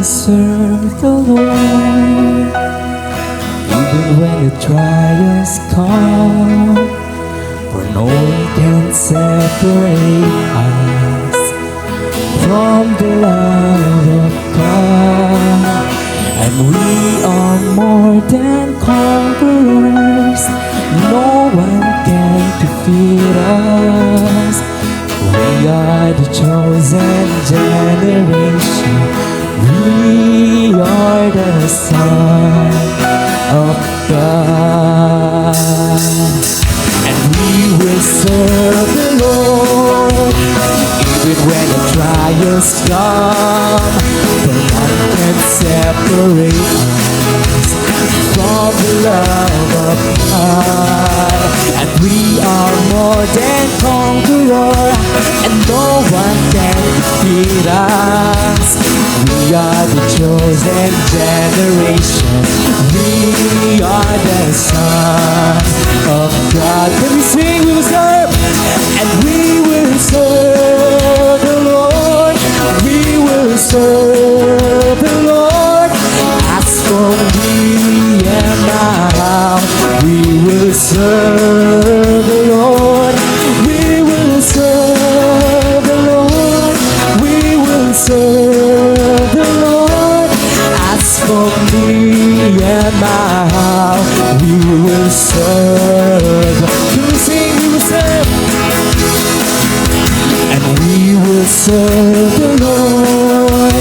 serve the Lord, even when the trials come, for no one can separate us from the love of God. And we are more than conquerors, no one can defeat us. We are the chosen generation, we are the Son of God. And we will serve the Lord, even when the trials come, for none can separate us from the love of God. And we are more than conquerors, and no one can defeat us. We are the chosen generation, we are the sons of God. Can we sing? We will serve, and we will serve the Lord. We will serve the Lord. As for me and my house, we will serve the Lord. We will serve the Lord. We will serve the Lord. As for me and my house, we will serve. Can we sing? We will serve, and we will serve the Lord,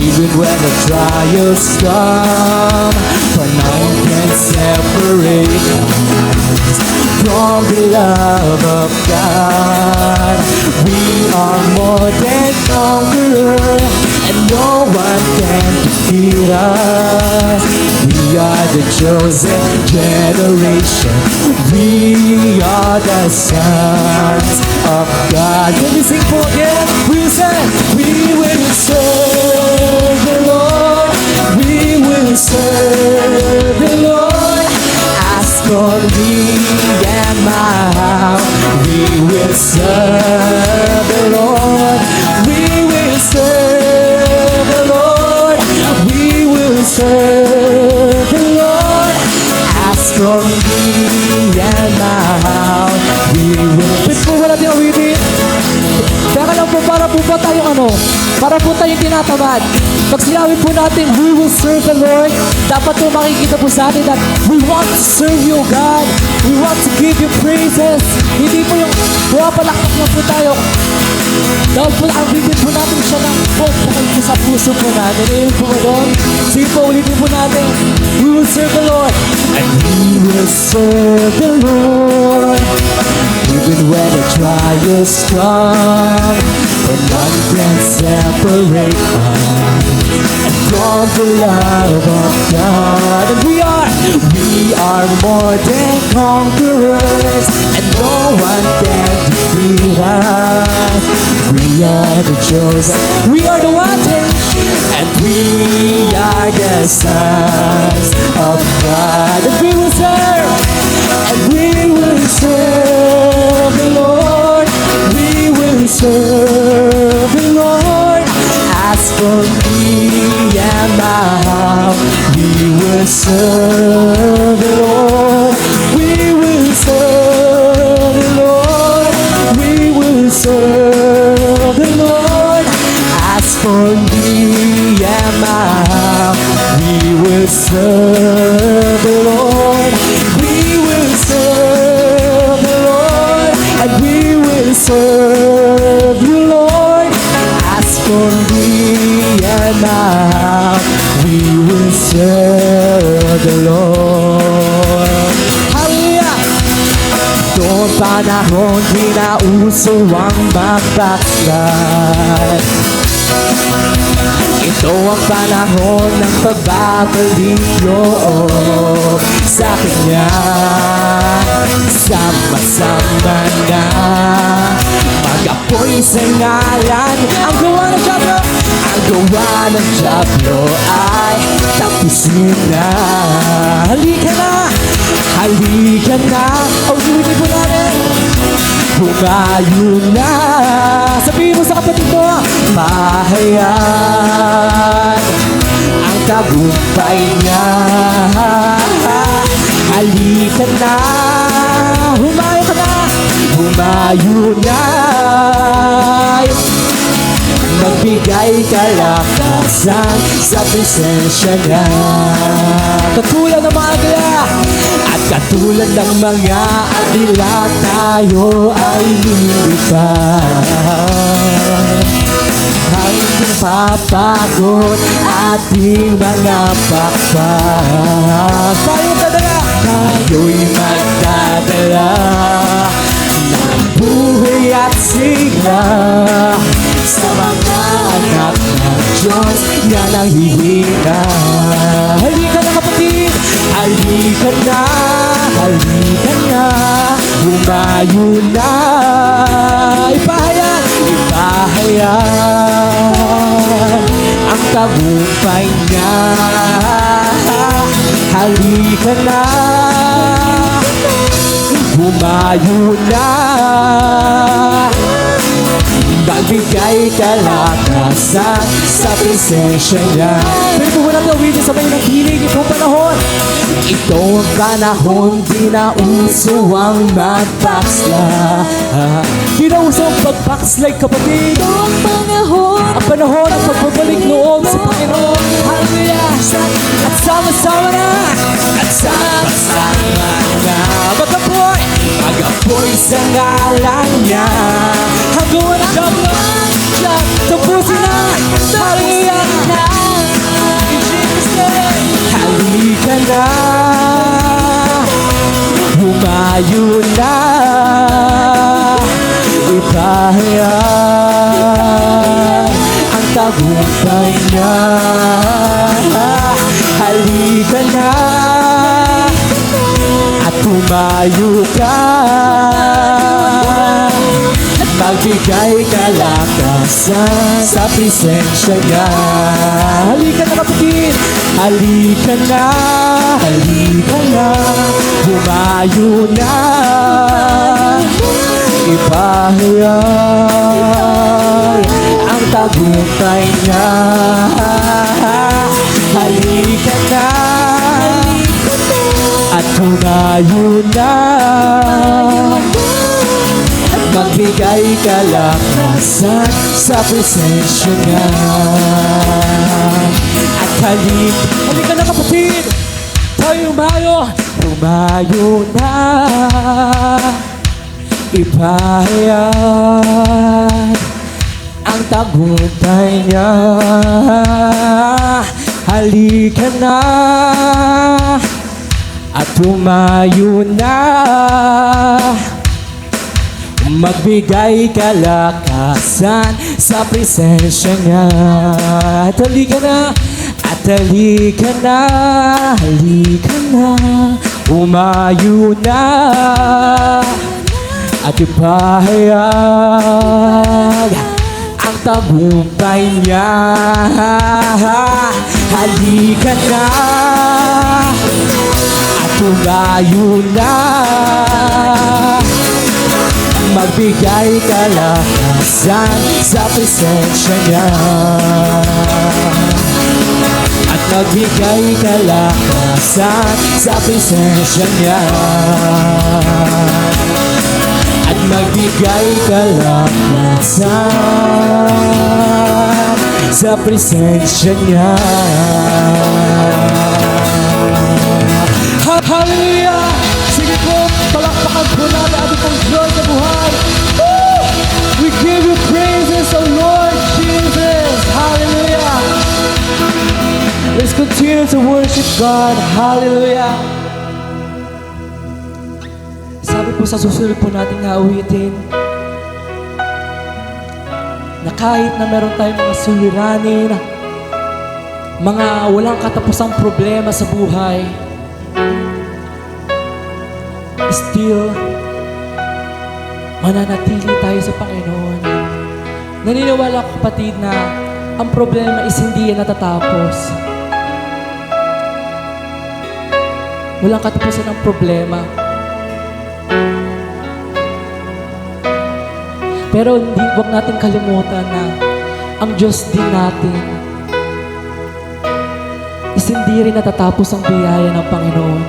even when the trials come, for none can separate us from the love of God. We are more than conquerors, and no one can defeat us. We are the chosen generation, we are the sons of God. Can we sing for again? We will say, we will serve the Lord. We will serve the Lord. As for me and my house, we will serve the Lord. We will serve the Lord. We will serve the Lord. As for me and my house, we will. Please po wala din awitin. Teka lang po, para po ba tayong para po tayong tinatamad. Pag sinabi po natin, we will serve the Lord, dapat po makikita po sa atin that we want to serve you, God. We want to give you praises. Hindi po yung pumapalakpak lang po tayo. Dahil po ang bibig po natin siya ng pagkakal po sa puso po natin. Ayun po ba doon? Sige po, ulitin po natin. We will serve the Lord. And we will serve the Lord, even when the trials come, for none can separate us from the love of God. And we are more than conquerors, and no one can defeat us. We are the chosen, we are the wanted, and we are the sons of God. And we will serve, and we will serve the Lord. We will serve the Lord. As for me and my house, we will serve the Lord. We will serve the Lord. We will serve the Lord. As for me and my house, we will serve the Lord. We will serve the Lord, and we will serve the Lord. As for me and my house, we will serve the Lord. Hallelujah! Noong panahon di na uso ang magbaksad, ito ang panahon ng pagbabalik loob sa Kanya. Sama-sama na mag-apoy sa ngalan. Ang gawa ng Diablo, ang gawa ng Diablo ay tapusin na. Halika na, halika na. O, ulitin po natin. Bumayo na. Sabihin mo sa kapatid mo, mahayag tagumpay niya. Halika na, humayo ka na, humayo na. Magbigay kalakasan sa presensya niya. Katulad ng mga agila at katulad ng mga agila, tayo ay lilipad. Hindi papagod ating mga pakpak. Tayo'y magdadala ng buhay at sigla sa mga anak ng Diyos na nanghihina. Halika na kapatid, halika na, halika na, humayo na. Ipahayag, ipahayag ang tagumpay niya. Halika na, humayo na. Magbigay kalakasan sa presensya niya. Pero po natin awitin sa may naghilig itong panahon. Ito ang panahon, di na uso ang magpaksla. Di na uso ang pagpakslay, kapatid. Ito ang panahon, Ang panahon ng pagbabalik loob sa Panginoon. Hallelujah! At sama-sama na! At sama-sama na! Mag-apoy sa ngalan niya. Hanggang ang dapat tapusin na! Hallelujah! In Jesus' name! Halika na! Humayo na! Ipahayag ang tagumpay niya. Halika na at humayo ka. Magbigay kalakasan sa presensya niya. Halika na kapatid, halika na, halika na, humayo na. Ipahayag ang tagumpay niya. Halika na at humayo na. Magbigay kalakasan sa presensya niya. At halika na kapatid, tayo humayo, humayo na. Ipahayag ang tagumpay niya. Halika na at humayo na. Magbigay kalakasan sa presensya niya. At halika na, at halika na, halika na, humayo na. At ipahayag ang tagumpay niya. Halika na at humayo na. Magbigay kalakasan sa presensya niya. At magbigay kalakasan sa presensya niya. At magbigay kalakasan sa presensya niya. Hallelujah! Sige po, palakpakan po natin ating pong Diyos sa buhay. Woo! We give you praises, O Lord Jesus. Hallelujah! Let's continue to worship God. Hallelujah! Sabi po sa susunod po natin na awitin, na kahit na meron tayong mga suliranin, mga walang katapusang problema sa buhay, still, mananatili tayo sa Panginoon. Naniniwala ko kapatid na ang problema is hindi yan natatapos. Walang katapusan ng problema. Pero huwag natin kalimutan na ang Diyos din natin hindi rin natatapos ang biyaya ng Panginoon.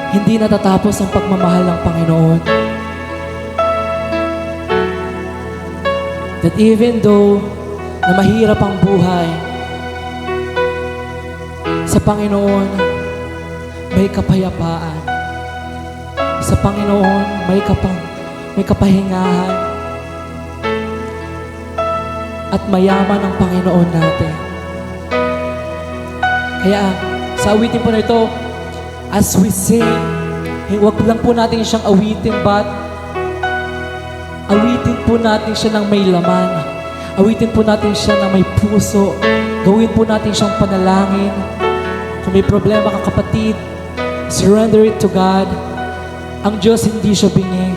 Hindi natatapos ang pagmamahal ng Panginoon. That even though na mahirap ang buhay, sa Panginoon may kapayapaan. Sa Panginoon may kapahingahan. At mayaman ang Panginoon natin. Kaya sa awitin po na ito, as we sing, huwag lang po natin siyang awitin, but awitin po natin siya ng may laman. Awitin po natin siya ng may puso. Gawin po natin siyang panalangin. Kung may problema ka kapatid, surrender it to God. Ang Diyos hindi siya bingi.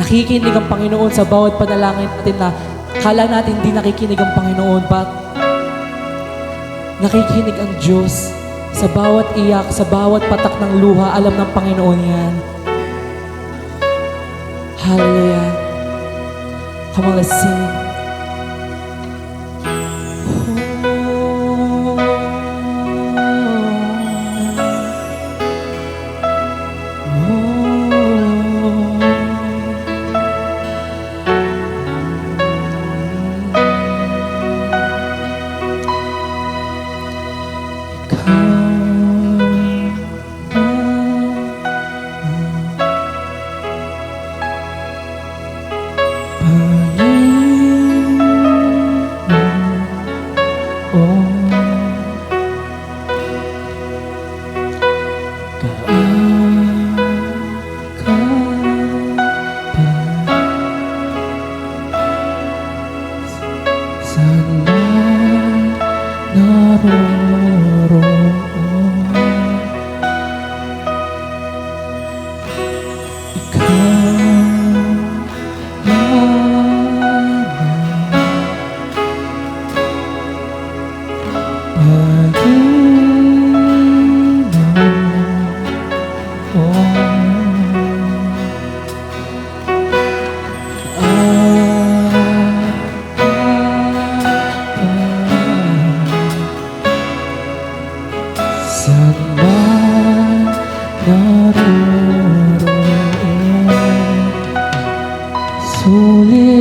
Nakikinig ang Panginoon sa bawat panalangin natin na kala natin hindi nakikinig ang Panginoon, but nakikinig ang Diyos sa bawat iyak, sa bawat patak ng luha. Alam ng Panginoon yan. Hallelujah. Come on, let's sing.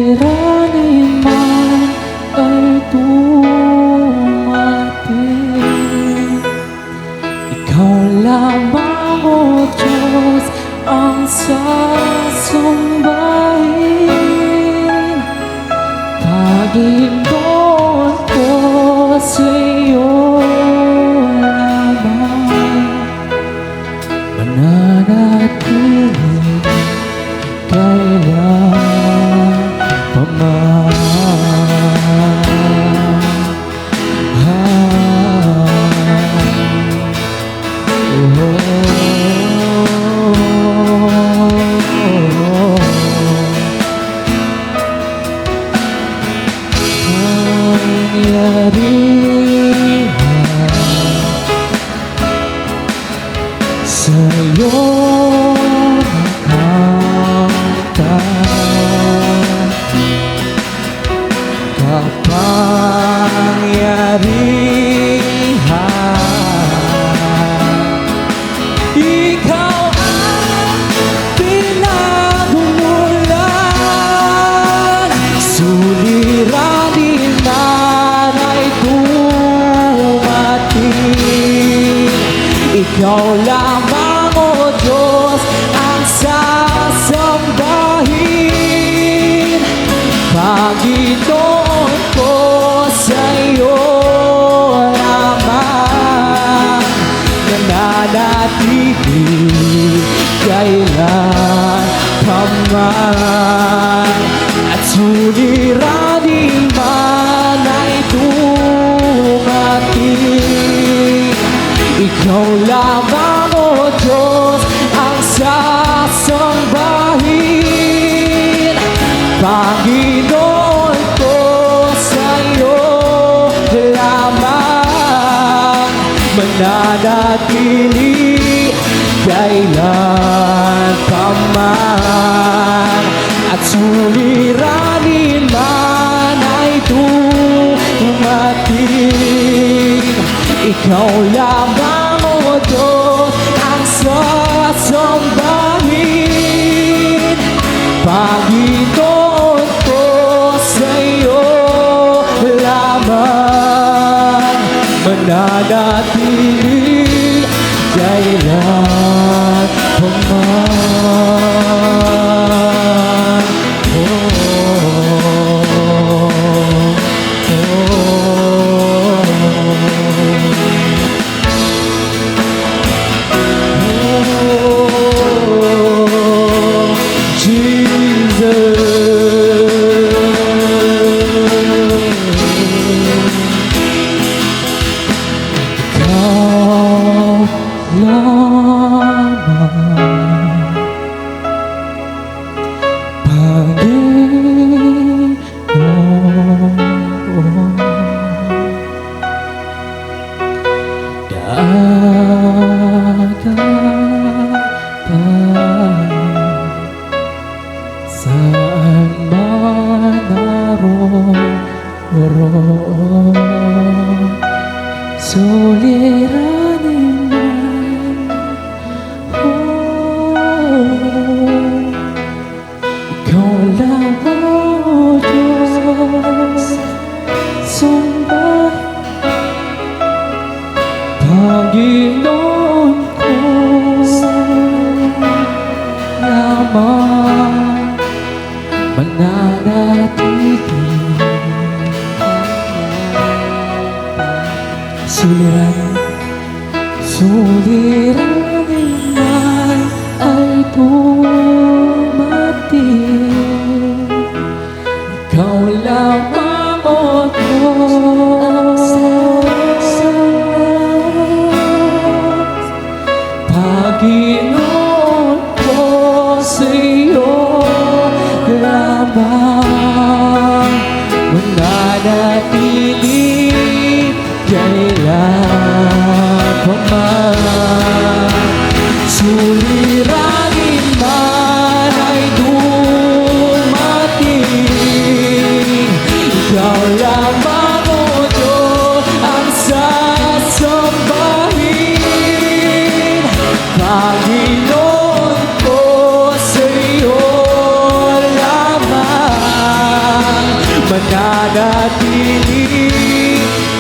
Suliranin man ay dumating, Ikaw lamang, O Diyos, ang sasumbahin. Pag-ibon ko sa iyo lamang, mananatili kailan paman. Sa'yo nakanta, kapangyarihan. Ikaw ang pinagmulan, suliranin man ay dumating. Ikaw lamang, O Diyos, ang sasambahin. Panginoon ko, sa iyo lamang nananatili kailan paman. At suliranin man ay dumating. Ikaw lamang, O Diyos, ang sasambahin. Panginoon ko, sa iyo lamang mananatili kailan paman. At suliranin man ay dumating. Ikaw lamang, O Diyos, ang sasambahin. Panginoon ko, sa'yo lamang mananatili kailan paman. Saan man naroon, suliranin man, ikaw lamang, O Diyos, sambahin. Panginoon ko lamang mananatili. Suliranin man ay dumating, ikaw lamang, O Diyos, Panginoon ko, sa'yo lamang mananatili kailan paman. Suliranin man ay dumating, ikaw lamang, O Diyos, ang sasambahin. Panginoon ko, sa'yo lamang mananatili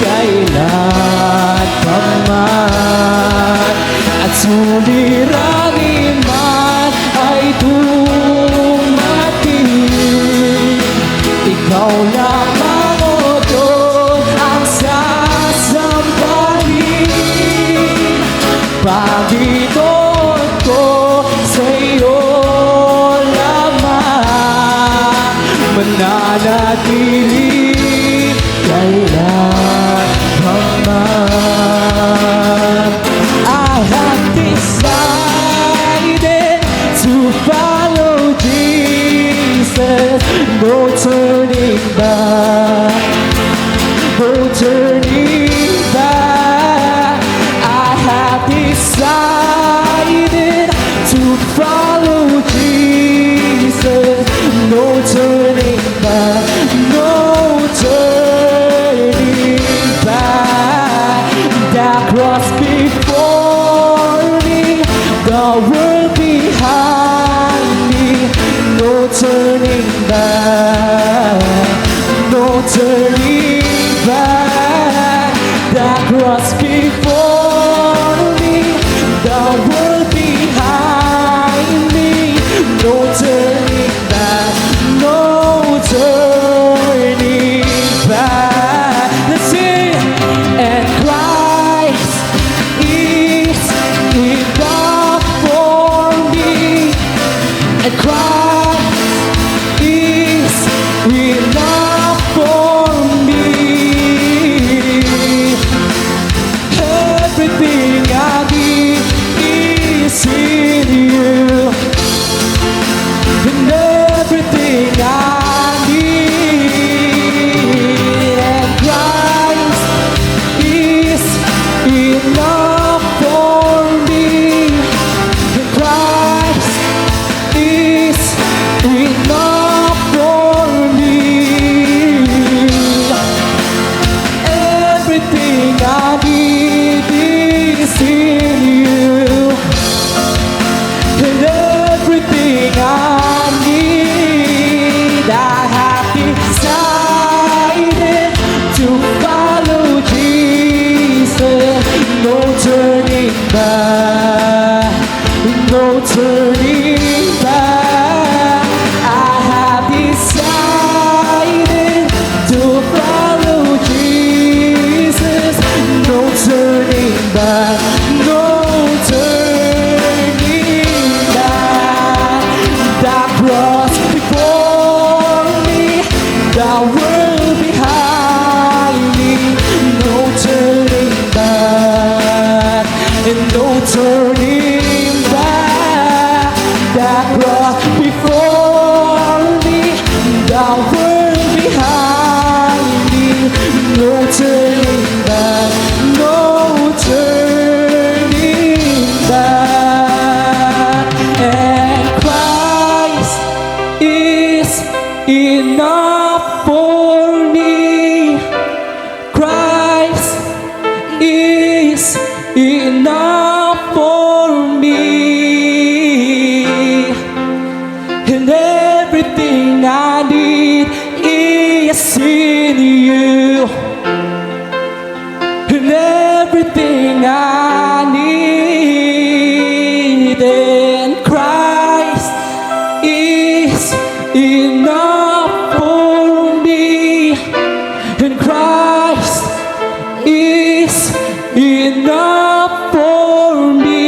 kailan paman. At suliranin man ay dumating, ikaw lamang, O Diyos, ang sasambahin. Panginoon ko, sa'yo lamang mananatili kailan paman. I have decided to follow Jesus, no turning back, no turning back. I have decided to follow Jesus, no turning back, no turning back. The cross before me, the world behind me, no turning back, no turning back. The cross before me, the world behind me, no turning back, no turning back. Let's sing. And Christ is enough for me, and Christ is enough for me. no turning back, no turning back. I have decided to follow Jesus, no turning back, no turning back. That cross before me, that world behind me, no turning back, and no turning back. That cross before me, that world behind me, no turning back, no turning back. And Christ is enough for me. Christ is enough for me. And everything I need is in you. And everything I need in Christ is enough for me. And Christ is enough for me.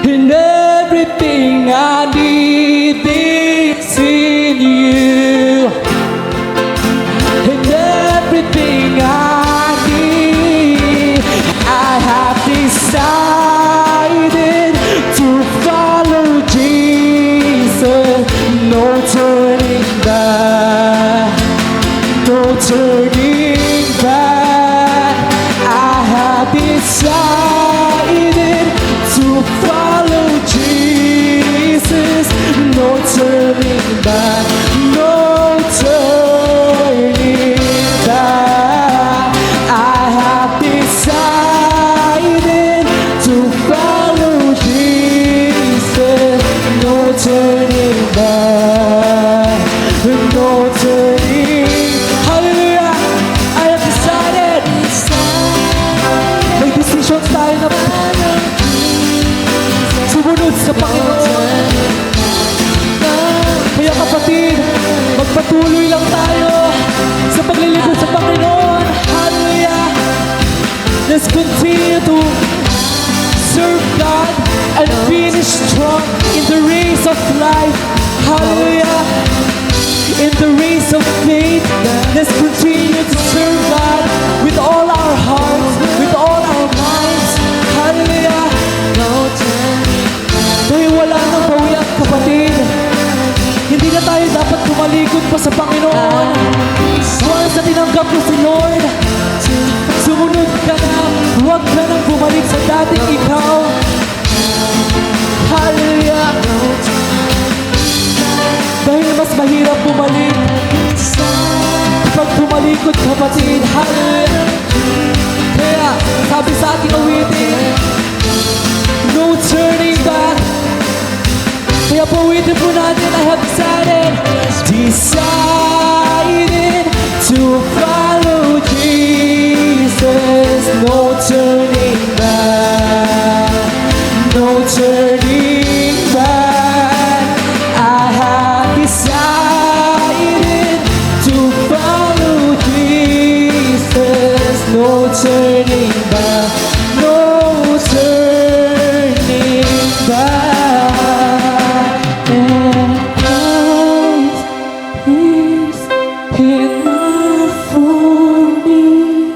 And everything I need is in you. And everything I need, I have decided to follow Jesus. No turning back, no turning back. I have decided to follow Jesus. No turning back, no turning back. I have decided to follow Jesus. No turning back, no turning. Hallelujah! I have decided. May decision tayo na sumunod sa Panginoon. Kaya kapatid, magpatuloy lang tayo sa paglilingkod sa Panginoon. Hallelujah! Let's continue to serve God and finish strong in the race of life. Hallelujah! In the race of faith, let's continue to serve God with all our hearts, with all our minds. Hallelujah! Dahil wala nang bawian, kapatid. Hindi na tayo dapat tumalikod pa sa Panginoon. Once na tinanggap mo si Lord, sumunod ka na. Huwag ka nang bumalik sa dating ikaw. Hallelujah! Dahil mas mahirap bumalik kapag tumalikod, kapatid. Hallelujah! Kaya, sabi sa ating awitin, no turning back. Kaya pawitin po natin, I have decided to follow Jesus. No turning back, no turning back. I have decided to follow Jesus. No turning back, no turning back. And Christ is enough for me.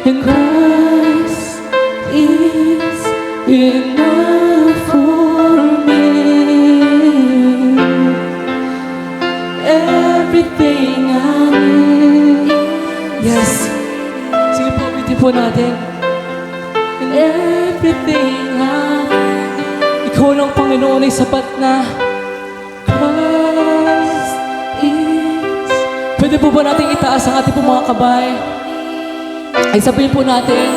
And Christ is enough for me. Everything I need. Yes. Sige po, ulitin po natin. And everything I need. Ikaw lang, Panginoon, ay sapat na. Christ is. Pwede po ba natin itaas ang ating po mga kabay? Ay sabihin po natin,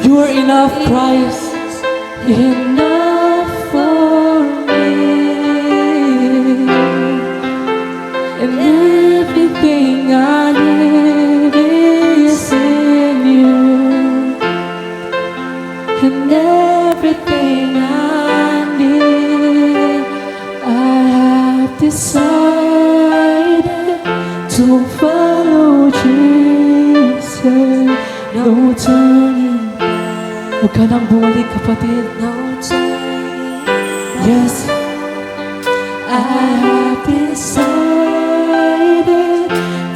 you are enough, Christ. Enough for me. And everything I need is turn, no turning. Huwag ka nang bumalik, kapatid. No turning. Yes, I have decided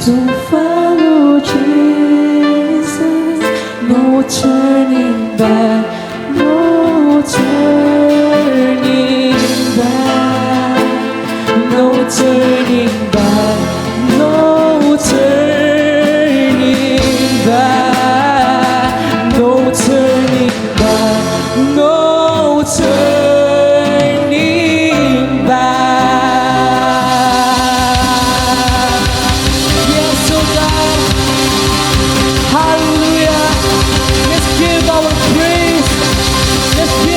to follow Jesus. No turning back, no turning back, no turning back, no turning back, no turning back, no turning back. Yes, oh God, hallelujah. Let's give our praise. Let's give